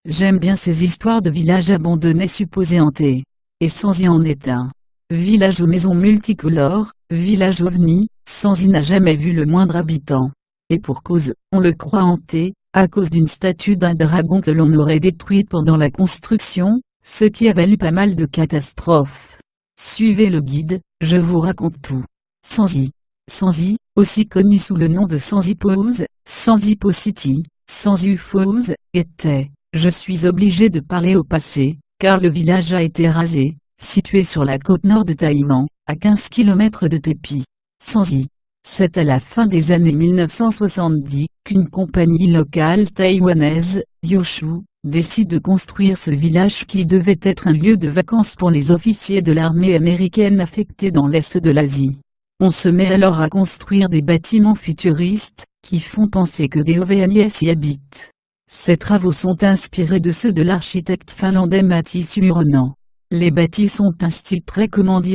J'aime bien ces histoires de villages abandonnés supposés hantés. Et Sanzy en est un. Village aux maisons multicolores, village ovni, Sanzy n'a jamais vu le moindre habitant. Et pour cause, on le croit hanté, à cause d'une statue d'un dragon que l'on aurait détruite pendant la construction, ce qui a valu pas mal de catastrophes. Suivez le guide, je vous raconte tout. Sanzy. Sanzy, aussi connu sous le nom de Sanzypose, Sanzypo City, Sanzyufose, était, je suis obligé de parler au passé, car le village a été rasé, situé sur la côte nord de Taïwan, à 15 km de Tepi. Sanzy. C'est à la fin des années 1970 qu'une compagnie locale taïwanaise, Yoshu, décide de construire ce village qui devait être un lieu de vacances pour les officiers de l'armée américaine affectés dans l'Est de l'Asie. On se met alors à construire des bâtiments futuristes, qui font penser que des OVNIS y habitent. Ces travaux sont inspirés de ceux de l'architecte finlandais Matti Suurinen. Les bâtis ont un style très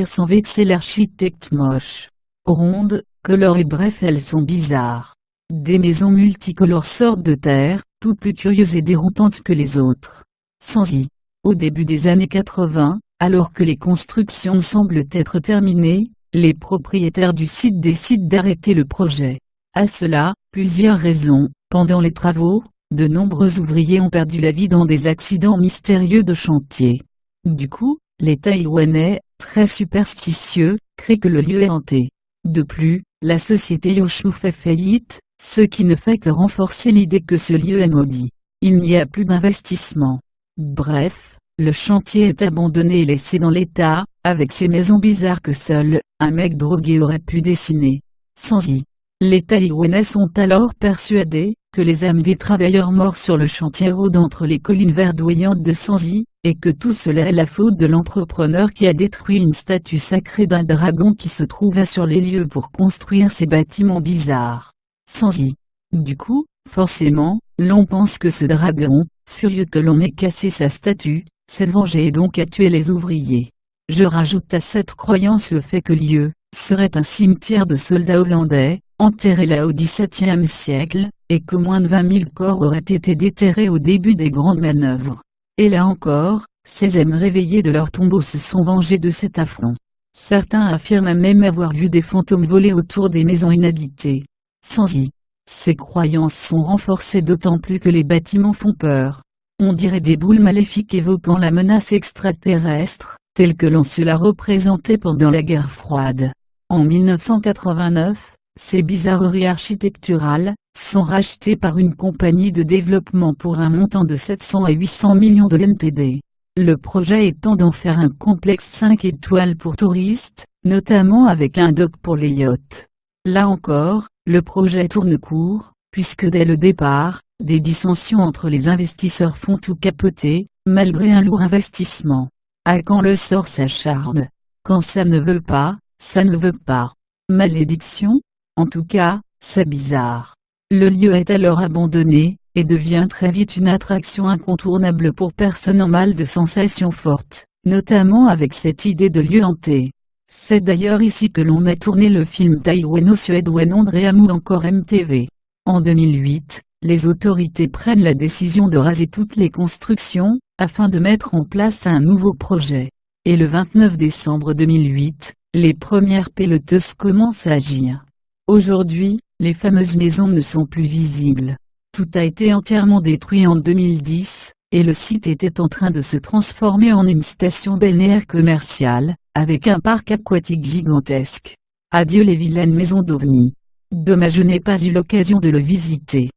sans vexer l'architecte moche. Rondes, colorées bref elles sont bizarres. Des maisons multicolores sortent de terre, toutes plus curieuses et déroutantes que les autres. Sanzy. Au début des années 80, alors que les constructions semblent être terminées, les propriétaires du site décident d'arrêter le projet. À cela, plusieurs raisons. Pendant les travaux, de nombreux ouvriers ont perdu la vie dans des accidents mystérieux de chantier. Du coup, les Taïwanais, très superstitieux, créent que le lieu est hanté. De plus, la société Yoshu fait faillite, ce qui ne fait que renforcer l'idée que ce lieu est maudit. Il n'y a plus d'investissement. Bref, le chantier est abandonné et laissé dans l'état, avec ces maisons bizarres que seul un mec drogué aurait pu dessiner. Sanzy. Les Taïwanais sont alors persuadés que les âmes des travailleurs morts sur le chantier rôdent entre les collines verdoyantes de Sanzy, et que tout cela est la faute de l'entrepreneur qui a détruit une statue sacrée d'un dragon qui se trouvait sur les lieux pour construire ces bâtiments bizarres. Sanzy. Du coup, forcément, l'on pense que ce dragon, furieux que l'on ait cassé sa statue, s'est vengé et donc a tué les ouvriers. Je rajoute à cette croyance le fait que lieu serait un cimetière de soldats hollandais, enterrés là au XVIIe siècle, et que moins de 20 000 corps auraient été déterrés au début des grandes manœuvres. Et là encore, ces âmes réveillées de leur tombeau se sont vengées de cet affront. Certains affirment même avoir vu des fantômes voler autour des maisons inhabitées. Sanzy. Ces croyances sont renforcées d'autant plus que les bâtiments font peur. On dirait des boules maléfiques évoquant la menace extraterrestre, telle que l'on se la représentait pendant la guerre froide. En 1989, ces bizarreries architecturales sont rachetées par une compagnie de développement pour un montant de 700 à 800 millions de NTD. Le projet étant d'en faire un complexe 5 étoiles pour touristes, notamment avec un dock pour les yachts. Là encore, le projet tourne court, puisque dès le départ, des dissensions entre les investisseurs font tout capoter, malgré un lourd investissement. À quand le sort s'acharne? Quand ça ne veut pas, ça ne veut pas. Malédiction? En tout cas, c'est bizarre. Le lieu est alors abandonné, et devient très vite une attraction incontournable pour personnes en mal de sensations fortes, notamment avec cette idée de lieu hanté. C'est d'ailleurs ici que l'on a tourné le film taïwano-suédois Andrea ou encore MTV. En 2008, les autorités prennent la décision de raser toutes les constructions, afin de mettre en place un nouveau projet. Et le 29 décembre 2008, les premières pelleteuses commencent à agir. Aujourd'hui, les fameuses maisons ne sont plus visibles. Tout a été entièrement détruit en 2010, et le site était en train de se transformer en une station balnéaire commerciale, avec un parc aquatique gigantesque. Adieu les vilaines maisons d'OVNI. Dommage je n'ai pas eu l'occasion de le visiter.